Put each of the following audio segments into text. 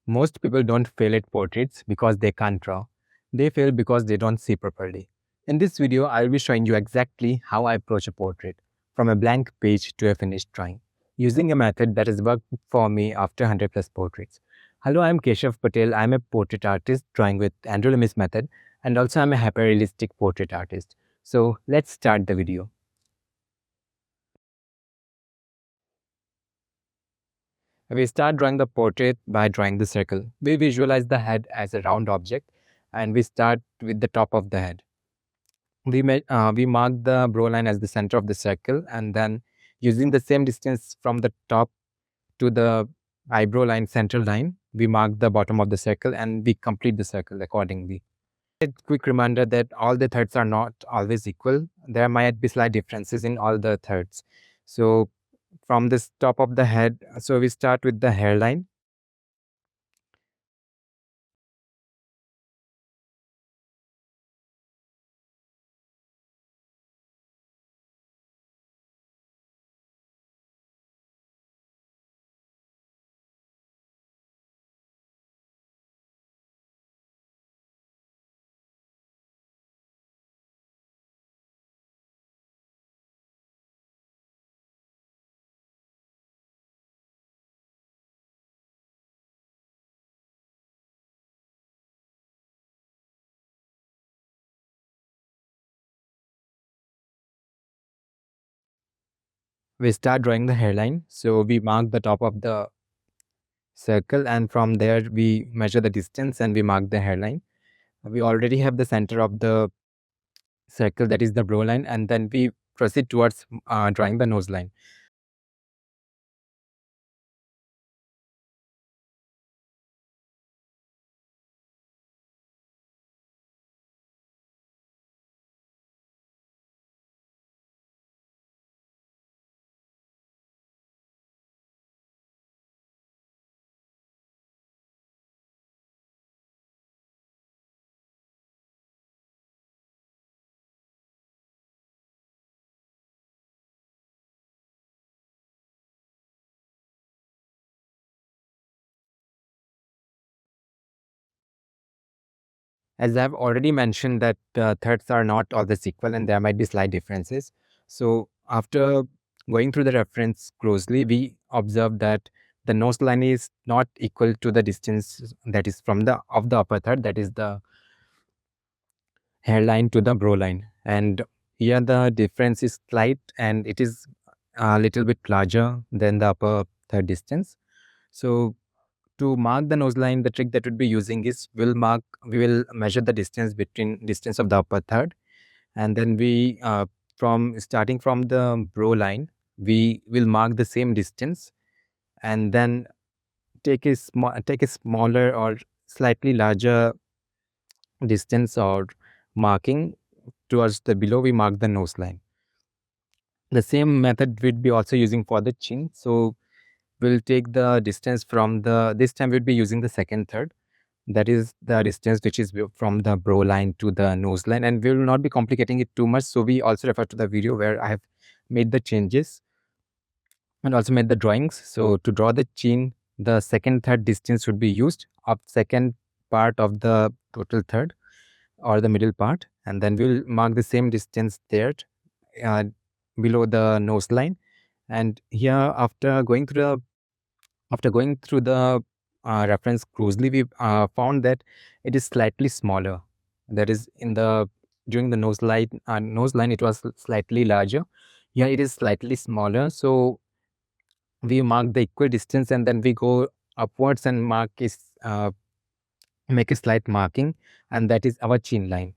Most people don't fail at portraits because they can't draw. They fail because they don't see properly. In this video, I'll be showing you exactly how I approach a portrait from a blank page to a finished drawing, using a method that has worked for me after 100 plus portraits. Hello, I'm Keshav Patel. I'm a portrait artist drawing with Andrew Loomis method, and also I'm a hyper-realistic portrait artist. So let's start the video. We start drawing the portrait by drawing the circle. We visualize the head as a round object and we start with the top of the head. We mark the brow line as the center of the circle, and then using the same distance from the top to the eyebrow line, central line, we mark the bottom of the circle and we complete the circle accordingly. A quick reminder that all the thirds are not always equal. There might be slight differences in all the thirds. So from this top of the head, so we start with the hairline. We start drawing the hairline. So we mark the top of the circle, and from there we measure the distance and we mark the hairline. We already have the center of the circle, that is the brow line, and then we proceed towards drawing the nose line. As I've already mentioned that thirds are not always equal and there might be slight differences. So after going through the reference closely, we observe that the nose line is not equal to the distance that is from the upper third, that is the hairline to the brow line. And here the difference is slight and it is a little bit larger than the upper third distance. So to mark the nose line, the trick that we'll be using is we will measure the distance of the upper third, and then we from starting from the brow line, we will mark the same distance, and then take a smaller or slightly larger distance or marking towards the below. We mark the nose line. The same method we'd be also using for the chin. So we'll take the distance from this time we'll be using the second third. That is the distance which is from the brow line to the nose line, and we will not be complicating it too much. So we also refer to the video where I have made the changes and also made the drawings. So to draw the chin, the second third distance would be used of second part of the total third or the middle part, and then we'll mark the same distance there uh, below the nose line. And here after going through the reference closely, we found that it is slightly smaller. That is in the during the nose line it was slightly larger. Here it is slightly smaller. So we mark the equal distance and then we go upwards and make a slight marking, and that is our chin line.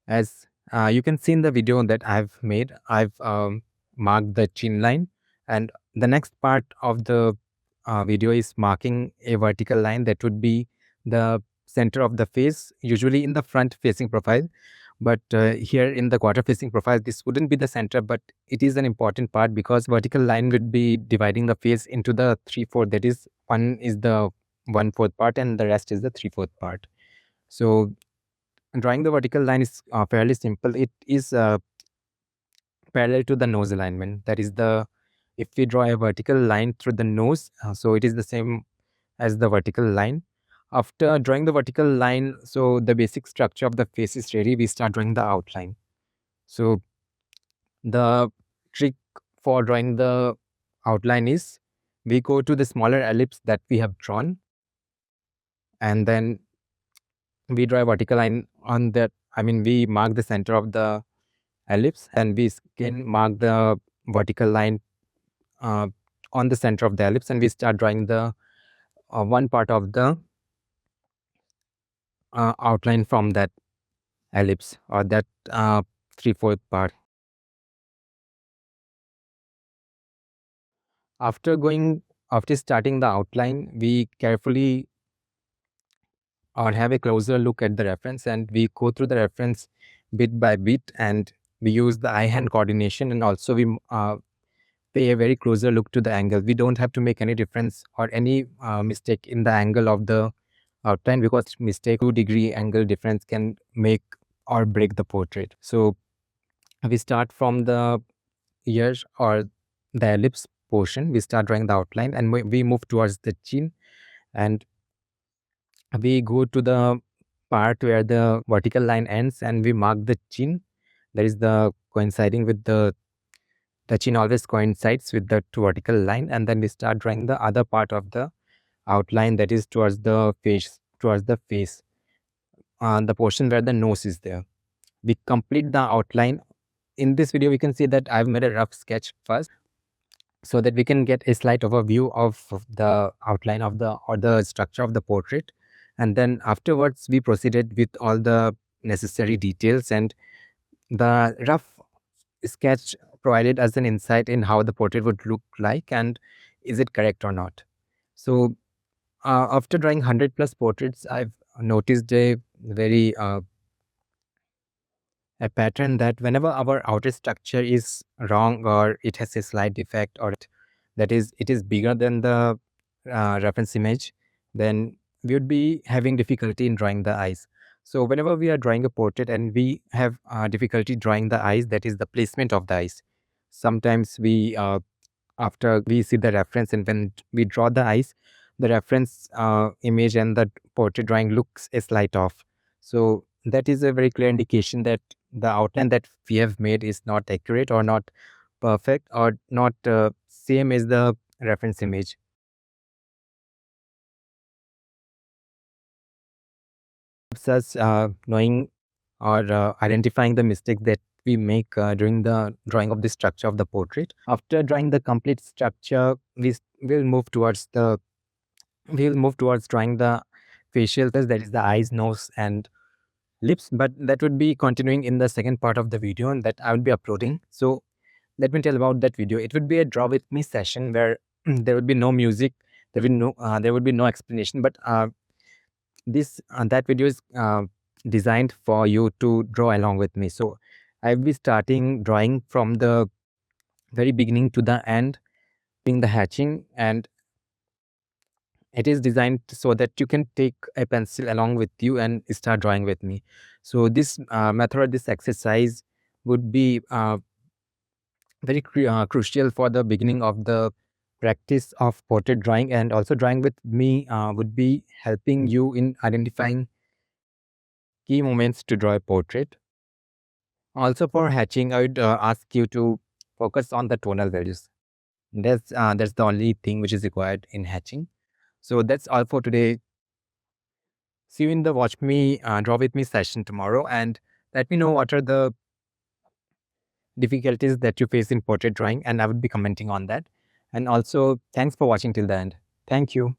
As you can see in the video that I've made, I've marked the chin line, and the next part of the video is marking a vertical line that would be the center of the face, usually in the front facing profile. But here in the quarter facing profile, this wouldn't be the center, but it is an important part because vertical line would be dividing the face into the 3/4. That is, one is the 1/4 part and the rest is the 3/4 part. So drawing the vertical line is fairly simple. It is parallel to the nose alignment. That is the If we draw a vertical line through the nose, so it is the same as the vertical line. After drawing the vertical line, so the basic structure of the face is ready, we start drawing the outline. So the trick for drawing the outline is we go to the smaller ellipse that we have drawn, and then we draw a vertical line on that. I mean, we mark the center of the ellipse, and we can mark the vertical line uh, on the center of the ellipse, and we start drawing the one part of the outline from that ellipse, or that 3/4 part. After going, after starting the outline, we carefully or have a closer look at the reference, and we go through the reference bit by bit, and we use the eye hand coordination, and also we pay a very closer look to the angle. We don't have to make any difference or any mistake in the angle of the outline, because mistake 2-degree angle difference can make or break the portrait. So we start from the ears or the ellipse portion, we start drawing the outline, and we move towards the chin, and we go to the part where the vertical line ends, and we mark the chin. That is the coinciding with the chin always coincides with the vertical line, and then we start drawing the other part of the outline, that is towards the face, the portion where the nose is there. We complete the outline. In this video, we can see that I've made a rough sketch first, so that we can get a slight overview of the outline of the or the structure of the portrait, and then afterwards we proceeded with all the necessary details, and the rough sketch provided us an insight in how the portrait would look like and is it correct or not. So after drawing 100 plus portraits, I've noticed a very a pattern that whenever our outer structure is wrong, or it has a slight defect, or that is it is bigger than the reference image, then we would be having difficulty in drawing the eyes. So whenever we are drawing a portrait and we have difficulty drawing the eyes, that is the placement of the eyes. Sometimes we after we see the reference, and when we draw the eyes, the reference image and the portrait drawing looks a slight off. So that is a very clear indication that the outline that we have made is not accurate, or not perfect, or not same as the reference image. Helps us knowing or identifying the mistakes that we make during the drawing of the structure of the portrait. After drawing the complete structure, will move towards the we'll move towards drawing the facial, that is the eyes, nose, and lips. But that would be continuing in the second part of the video, and that I will be uploading. So let me tell about that video. It would be a draw with me session where there would be no music, there would be no explanation, but this that video is designed for you to draw along with me. So I will be starting drawing from the very beginning to the end, doing the hatching, and it is designed so that you can take a pencil along with you and start drawing with me. So this method, this exercise would be very crucial for the beginning of the practice of portrait drawing, and also drawing with me would be helping you in identifying key moments to draw a portrait. Also for hatching, I would ask you to focus on the tonal values. That's the only thing which is required in hatching. So that's all for today. See you in the watch me draw with me session tomorrow, and let me know what are the difficulties that you face in portrait drawing, and I would be commenting on that. And also, thanks for watching till the end. Thank you.